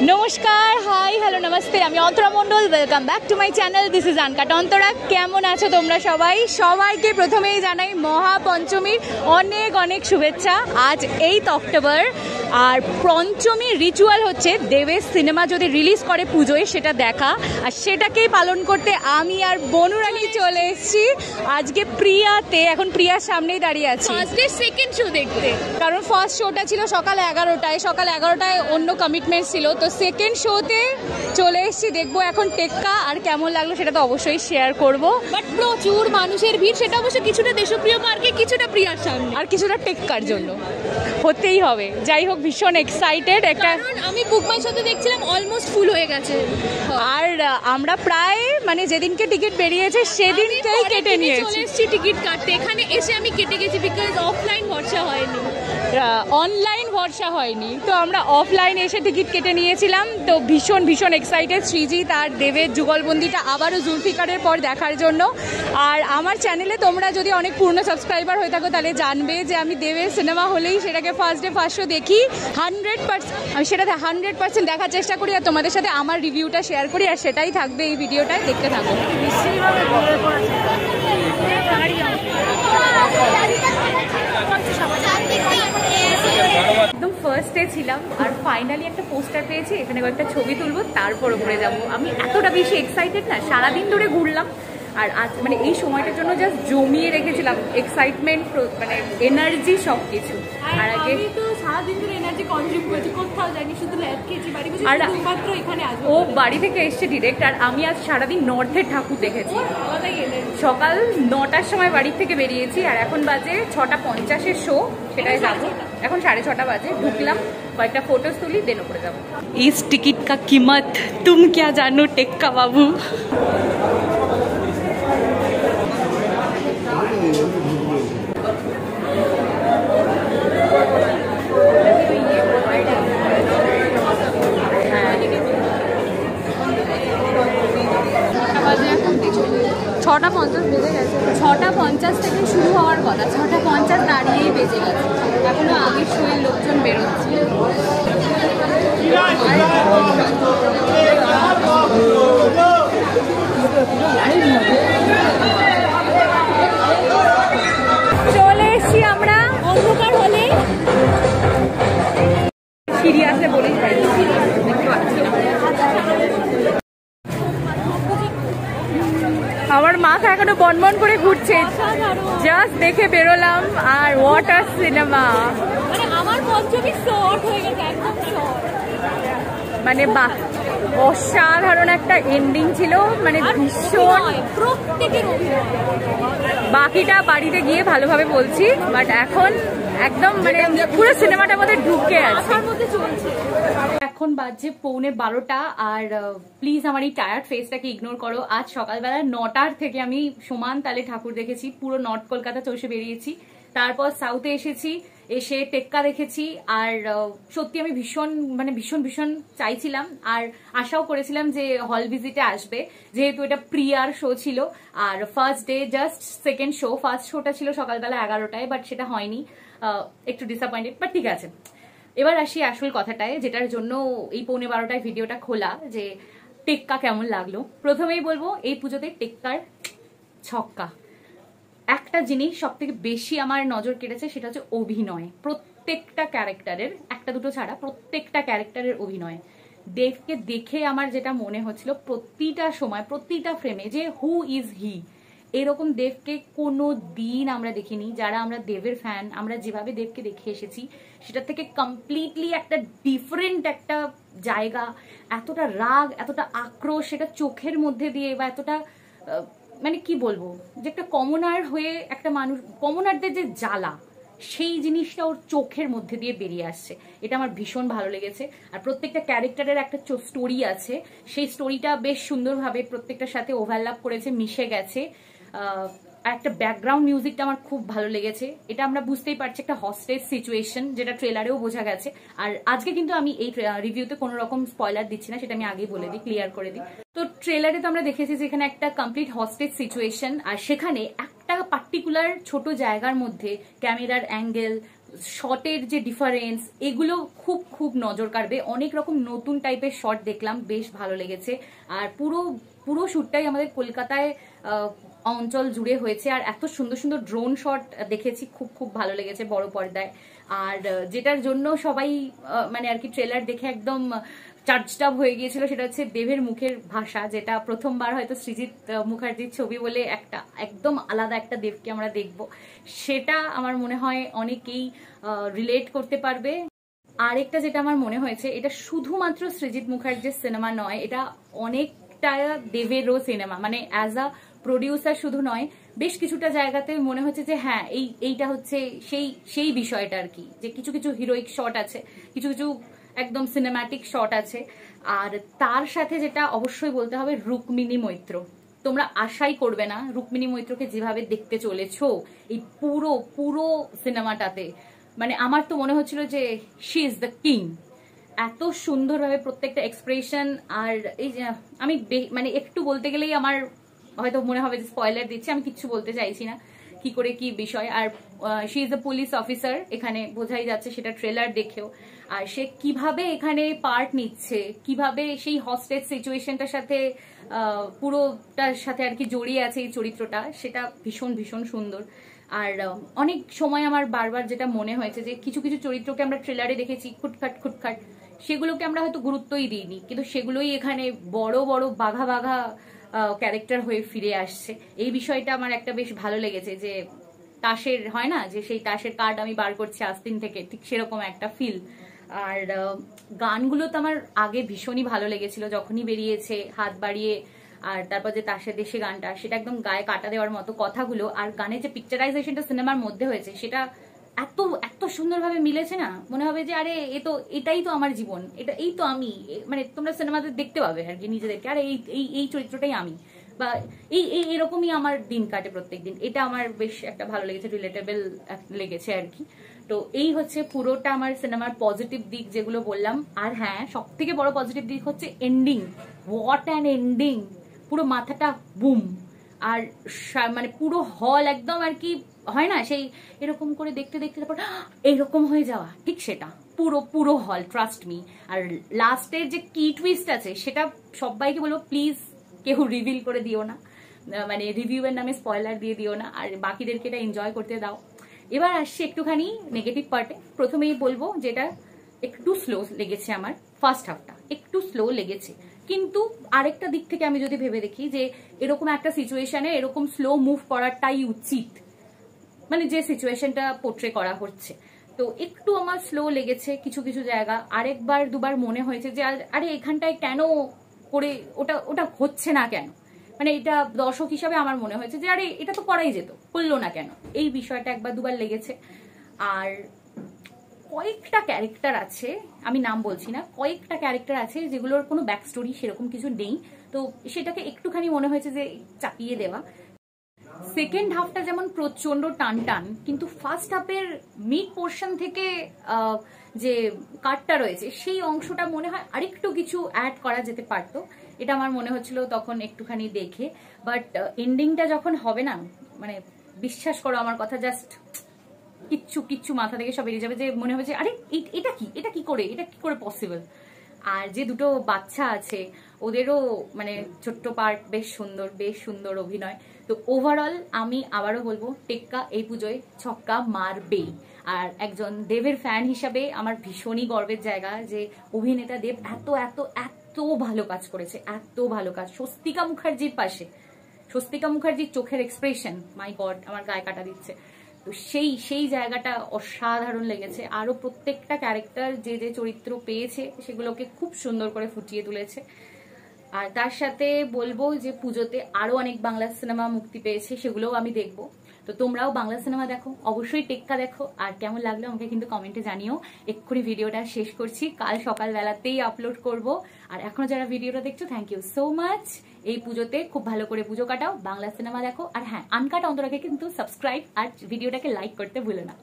নমস্কার, high, hello, namaste. আমি Antara Mondal. Welcome back to my channel. This is uncut Antara. কেমন আছো তোমরা সবাই? সবাইকে প্রথমেই জানাই মহাপঞ্চমীর অনেক অনেক শুভেচ্ছা। আজ 8 অক্টোবর, আর পঞ্চমীর রিচুয়াল হচ্ছে দেবের সিনেমা যদি রিলিজ করে পুজোয় সেটা দেখা, আর সেটাকেই পালন করতে আমি আর বনুরানী চলে এসেছি আজকে প্রিয়াতে। এখন প্রিয়ার সামনেই দাঁড়িয়ে আছি সেকেন্ড শো দেখতে, কারণ ফার্স্ট শোটা ছিল সকাল 11টায়। সকাল 11টায় অন্য কমিটমেন্ট ছিল, তো সেকেন্ড শোতে চলে এসেছি। দেখবো এখন টেক্কা, আর কেমন লাগলো সেটা তো অবশ্যই শেয়ার করব। বাট প্রচুর মানুষের ভিড়, সেটা অবশ্য কিছুটা দেশপ্রিয় পার্কে, কিছুটা প্রিয়ার সামনে, আর কিছুটা টেক্কার জন্য হতেই হবে। যাই হোক, ভীষণ এক্সাইটেড। একটা আমি বুকমাই সাথে দেখছিলাম অলমোস্ট ফুল হয়ে গেছে, আর আমরা প্রায় মানে যেদিনকে টিকিট বেরিয়েছে সেদিনকেই কেটে নিয়েছি। চলে এসেছি টিকিট কাটতে, এখানে এসে আমি কেটে গেছি, বিকজ অফলাইন ভরসা হয়নি, অনলাইন ভরসা হয়নি, তো আমরা অফলাইন এসে টিকিট কেটে নিয়েছিলাম। তো ভীষণ ভীষণ এক্সাইটেড সৃজিত আর দেবের যুগলবন্দিটা আবারও জুলফিকারের পর দেখার জন্য। আর আমার চ্যানেলে তোমরা যদি অনেক পুরনো সাবস্ক্রাইবার হয়ে থাকো তাহলে জানবে যে আমি দেবের সিনেমা হলেই সেটাকে ফার্স্ট ডে ফার্স্ট শো দেখি 100%। আমি সেটাতে 100% দেখার চেষ্টা করি আর তোমাদের সাথে আমার রিভিউটা শেয়ার করি, আর সেটাই থাকবে এই ভিডিওটায়। দেখতে থাকো। একদম ফার্স্ট ডে ছিলাম, আর ফাইনালি একটা পোস্টার পেয়েছি, এখানে কয়েকটা ছবি তুলবো, তারপর উপরে যাবো। আমি এতটা বেশি এক্সাইটেড না, সারাদিন ধরে ঘুরলাম, আর আজ মানে এই সময়টার জন্য জাস্ট জমিয়ে রেখেছিলাম এক্সাইটমেন্ট, মানে এনার্জি, সব কিছু। আর আগে তো সারাদিন ধরে এনার্জি কনজিউম করেছি, কোথাও যাইনি, শুধু ল্যাব খেয়েছি, বাড়ি বসে মাত্র এখানে আসবো। ও বাড়ি থেকে এসছে ডিরেক্ট, আর আমি আজ সারাদিন নর্থের ঠাকুর দেখেছি। সকাল 9টার সময় বাড়ি থেকে বেরিয়েছি, আর এখন বাজে 6:50 শো, সেটাই যাবো। এখন 6:30 বাজে। ঢুকলাম, কয়েকটা ফটোস তুলি, দেন উপরে যাবো। ইস টিকিট কা कीमत तुम क्या জানো টেক্কা বাবু। ছটা 50 বেজে গেছে। 6:50 থেকে শুরু হওয়ার কথা, 6:50 দাঁড়িয়েই বেজে গেছে। এখনো আগের শোয়ের লোকজন বেরোচ্ছে। চলে এসছি আমরা অন্ধকার হলে। সিঁড়ি আসলে বলেই পাই, দেখতে পাচ্ছি না। আমার মাথা এখনো বনবন করে ঘুরছে, জাস্ট দেখে বেরোলাম। আর ওয়াটার সিনেমা, মানে আমার পঞ্চমী শর্ট হয়ে গেছে, একদম শর্ট। মানে বাহ, অসাধারণ একটা এন্ডিং ছিল, মানে ভীষণ। প্রত্যেকের অভিনয়, বাকিটা বাড়িতে গিয়ে ভালোভাবে বলছি, বাট এখন একদম মানে পুরো সিনেমাটার মধ্যে ঢুকে আছে। এখন বাজছে 11:15, আর প্লিজ আমার এই টায়ার্ড ফেসটাকে ইগনোর করো। আজ সকালবেলা 9টার থেকে আমি সমান তালে ঠাকুর দেখেছি, পুরো নর্থ কলকাতা চষে বেরিয়েছি। তারপর সাউথে এসেছি, এসে টেক্কা দেখেছি। আর সত্যি আমি ভীষণ ভীষণ চাইছিলাম, আর আশাও করেছিলাম যে হল ভিজিটে আসবে, যেহেতু এটা প্রিয়ার শো ছিল। আর first day just second show, first শোটা ছিল সকালবেলা 11টায়, বাট সেটা হয়নি। একটু ডিসঅ্যাপয়েন্টেড, বাট ঠিক আছে। এবার আসি আসল কথাটায়, যেটার জন্য এই 11:15টায় ভিডিওটা খোলা, যে টেক্কা কেমন লাগলো। প্রথমেই বলবো, এই পুজোতে টেক্কার ছক্কা। একটা জিনিস সব থেকে বেশি আমার নজর কেটেছে, সেটা হচ্ছে অভিনয়। প্রত্যেকটা ক্যারেক্টারের, একটা দুটো ছাড়া প্রত্যেকটা ক্যারেক্টারের অভিনয়। দেবকে দেখে আমার যেটা মনে হচ্ছিল প্রতিটা সময়, প্রতিটা ফ্রেমে, যে হু ইজ হি। এরকম দেবকে কোনো দিন আমরা দেখিনি। যারা আমরা দেবের ফ্যান, আমরা যেভাবে দেবকে দেখে এসেছি সেটার থেকে কমপ্লিটলি একটা ডিফারেন্ট একটা জায়গা। এতটা রাগ, এতটা আক্রোশ, সেটা চোখের মধ্যে দিয়ে, বা এতটা মানে কি বলবো, যে একটা কমনার হয়ে একটা মানুষ, কমনারদের যে জ্বালা, সেই জিনিসটা ওর চোখের মধ্যে দিয়ে বেরিয়ে আসছে। এটা আমার ভীষণ ভালো লেগেছে। আর প্রত্যেকটা ক্যারেক্টারের একটা স্টোরি আছে, সেই স্টোরিটা বেশ সুন্দরভাবে প্রত্যেকটার সাথে ওভারল্যাপ করেছে, মিশে গেছে। আর একটা ব্যাকগ্রাউন্ড মিউজিকটা আমার খুব ভালো লেগেছে। এটা আমরা বুঝতেই পারছি একটা হস্টেজ সিচুয়েশন, যেটা ট্রেলারেও বোঝা গেছে। আর আজকে কিন্তু আমি এই রিভিউতে কোনো রকম স্পয়লার দিচ্ছি না, সেটা আমি আগেই বলে দিই, ক্লিয়ার করে দিই। তো ট্রেলারে তো আমরা দেখেছি যে এখানে একটা কমপ্লিট হস্টেজ সিচুয়েশন, আর সেখানে একটা পার্টিকুলার ছোট জায়গার মধ্যে ক্যামেরার অ্যাঙ্গেল, শটের যে ডিফারেন্স, এগুলো খুব খুব নজর কাড়বে। অনেক রকম নতুন টাইপের শট দেখলাম, বেশ ভালো লেগেছে। আর পুরো শ্যুটটাই আমাদের কলকাতায় অঞ্চল জুড়ে হয়েছে। আর এত সুন্দর সুন্দর ড্রোন শট দেখেছি, খুব খুব ভালো লেগেছে বড় পর্দায়। আর যেটার জন্য সবাই মানে আর কি ট্রেলার দেখে একদম চার্জড আপ হয়ে গিয়েছিল, সেটা হচ্ছে দেবের মুখের ভাষা, যেটা প্রথমবার হয়তো সৃজিত মুখার্জির ছবি বলে একটা একদম আলাদা একটা দেবকে আমরা দেখব। সেটা আমার মনে হয় অনেকেই রিলেট করতে পারবে। আরেকটা যেটা আমার মনে হয়েছে, এটা শুধুমাত্র সৃজিত মুখার্জির সিনেমা নয়, এটা অনেকটা দেবেরও সিনেমা। মানে অ্যাজ আ প্রডিউসার শুধু নয়, বেশ কিছুটা জায়গাতে মনে হচ্ছে যে হ্যাঁ এইটা হচ্ছে সেই বিষয়টা আর কি, যে কিছু কিছু হিরোইক শট আছে, কিছু কিছু একদম সিনেম্যাটিক শট আছে। আর তার সাথে যেটা অবশ্যই বলতে হবে, রুক্মিণী মৈত্র। তোমরা আশাই করবে না রুক্মিণী মৈত্রকে যেভাবে দেখতে চলেছো এই পুরো সিনেমাটাতে, মানে আমার তো মনে হচ্ছিল যে শি ইজ দ্য কিং। এত সুন্দরভাবে প্রত্যেকটা এক্সপ্রেশন। আর এই যে আমি মানে একটু বলতে গেলেই আমার হয়তো মনে হবে যে স্পয়লার দিচ্ছি, আমি কিচ্ছু বলতে চাইছি না কি করে কি বিষয়। আর she is a police officer, এখানে বোঝাই যাচ্ছে সেটা ট্রেলার দেখেও। আর সে কিভাবে এখানে পার্ট নিচ্ছে, কিভাবে সেই হস্টেজ সিচুয়েশনটার সাথে পুরোটার সাথে আর কি জড়িয়ে আছে এই চরিত্রটা, সেটা ভীষণ ভীষণ সুন্দর। আর অনেক সময় আমার বারবার যেটা মনে হয়েছে যে কিছু কিছু চরিত্রকে আমরা ট্রেলারে দেখেছি খুটখাট, সেগুলোকে আমরা হয়তো গুরুত্বই দিইনি, কিন্তু সেগুলোই এখানে বড় বড় বাঘা বাঘা ক্যারেক্টার হয়ে ফিরে আসছে। এই বিষয়টা আমার একটা বেশ ভালো লেগেছে, যে তাসের হয় না যে সেই তাসের কার্ড আমি বার করছি আস্তিন থেকে, ঠিক সেরকম একটা ফিল। আর গানগুলো তো আমার আগে ভীষণই ভালো লেগেছিল, যখনই বেরিয়েছে হাত বাড়িয়ে। আর তারপর যে তাসের দেশে গানটা, সেটা একদম গায়ে কাটা দেওয়ার মতো কথাগুলো। আর গানের যে পিকচারাইজেশনটা সিনেমার মধ্যে হয়েছে, সেটা এত সুন্দরভাবে মিলেছে না, মনে হবে যে আরে এটাই তো আমার জীবন, এই তো আমি। মানে তোমরা সিনেমাতে দেখতে পাবে আর কি নিজেদেরকে, আরে এই চরিত্রটাই আমি, বা এরকমই আমার দিন কাটে প্রত্যেকদিন। এটা আমার বেশ একটা ভালো লেগেছে, রিলেটেবল লেগেছে আর কি। তো এই হচ্ছে পুরোটা আমার সিনেমার পজিটিভ দিক যেগুলো বললাম। আর হ্যাঁ, সব থেকে বড় পজিটিভ দিক হচ্ছে এন্ডিং। What an ending! পুরো মাথাটা বুম। আর মানে পুরো হল একদম আর কি হয় না সেই এরকম করে দেখতে দেখতে তারপর এইরকম হয়ে যাওয়া, ঠিক সেটা পুরো হল, ট্রাস্ট মি। আর লাস্টের যে কি টুইস্ট আছে, সেটা সবাইকে বলবো প্লিজ কেউ রিভিল করে দিও না, মানে রিভিউ এর নামে স্পয়লার দিয়ে দিও না, আর বাকিদেরকে এটা এনজয় করতে দাও। এবার আসছি একটুখানি নেগেটিভ পার্টে। প্রথমেই বলবো যেটা একটু স্লো লেগেছে আমার, ফার্স্ট হাফটা একটু স্লো লেগেছে। কিন্তু আরেকটা দিক থেকে আমি যদি ভেবে দেখি যে এরকম একটা সিচুয়েশনে এরকম স্লো মুভ করাটাই উচিত, মানে যে সিচুয়েশনটা পোট্রে করা হচ্ছে। তো একটু আমার স্লো লেগেছে কিছু কিছু জায়গা। আরেকবার দুবার মনে হয়েছে যে আরে এখানটায় কেন করে ওটা হচ্ছে না কেন, মানে এটা দর্শক হিসাবে আমার মনে হয়েছে যে আরে এটা তো করাই যেত, করলো না কেন, এই বিষয়টা একবার দুবার লেগেছে। আর কয়েকটা ক্যারেক্টার আছে, আমি নাম বলছি না, কয়েকটা ক্যারেক্টার আছে যেগুলোর কোনো ব্যাক স্টোরি সেরকম কিছু নেই, তো সেটাকে একটুখানি মনে হয়েছে যে চাপিয়ে দেওয়া। সেকেন্ড হাফটা যেমন প্রচন্ড টান, কিন্তু ফার্স্ট হাফের মিড পোর্শন থেকে যে কাটটা রয়েছে সেই অংশটা মনে হয় আরেকটু কিছু অ্যাড করা যেতে পারতো, এটা আমার মনে হচ্ছিল তখন একটুখানি দেখে। বাট এন্ডিংটা যখন হবে না, মানে বিশ্বাস করো আমার কথা, জাস্ট কিচ্ছু মাথা থেকে সব বেরিয়ে যাবে, যে মনে হবে যে আরে এটা কি করে পসিবল। আর যে দুটো বাচ্চা আছে ওদেরও মানে ছোট্ট পার্ট, বেশ সুন্দর অভিনয়। তো ওভারঅল আমি আবারও বলবো টেক্কা এই পুজোয় ছক্কা মারবেই। আর একজন দেবের ফ্যান হিসাবে আমার ভীষণই গর্বের জায়গা যে অভিনেতা দেব এত ভালো কাজ করেছে, এত ভালো কাজ। স্বস্তিকা মুখার্জির চোখের এক্সপ্রেশন, মাই গড, আমার গায়ে কাটা দিচ্ছে। তো সেই জায়গাটা অসাধারণ লেগেছে। আরো প্রত্যেকটা ক্যারেক্টার যে চরিত্র পেয়েছে সেগুলোকে খুব সুন্দর করে ফুটিয়ে তুলেছে। আর তার সাথে বলবো যে পুজোতে আরো অনেক বাংলা সিনেমা মুক্তি পেয়েছে, সেগুলোও আমি দেখবো। তো তোমরাও বাংলা সিনেমা দেখো, অবশ্যই টেক্কা দেখো। আর কেমন লাগলো আমাকে কিন্তু কমেন্টে জানিও। এক্ষুনি ভিডিওটা শেষ করছি, কাল সকালবেলাতেই আপলোড করব। আর এখনো যারা ভিডিওটা দেখছো, থ্যাংক ইউ সো মাচ। এই পুজোতে খুব ভালো করে পুজো কাটাও, বাংলা সিনেমা দেখো। আর হ্যাঁ, আনকাট অন্তরাকে কিন্তু সাবস্ক্রাইব আর ভিডিওটাকে লাইক করতে ভুলো না।